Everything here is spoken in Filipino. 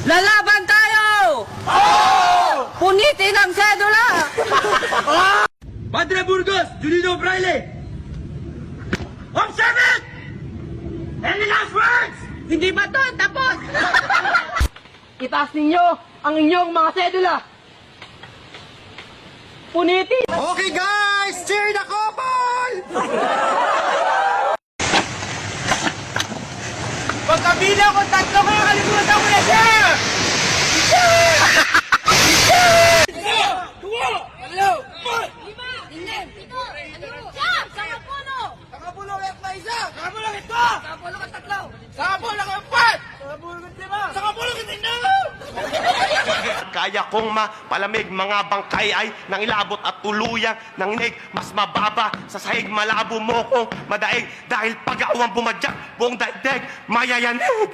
Lalaban tayo! Punitin ang sedula! Padre Burgos, Julino Fraile! Observe it! Any last words? Hindi ba to? Tapos! Itaas ninyo ang inyong mga sedula. Punitin! Okay guys, cheer the couple! Pagkabilang ko tatlo kayo, kalimutan ko na siya! Kaya kong mapalamig mga bangkay ay nang ilabot at tuluyang nanginig mas mababa sa sahig malabo mo kong madaig dahil pag-awang bumadyak buong daigdig mayayanig.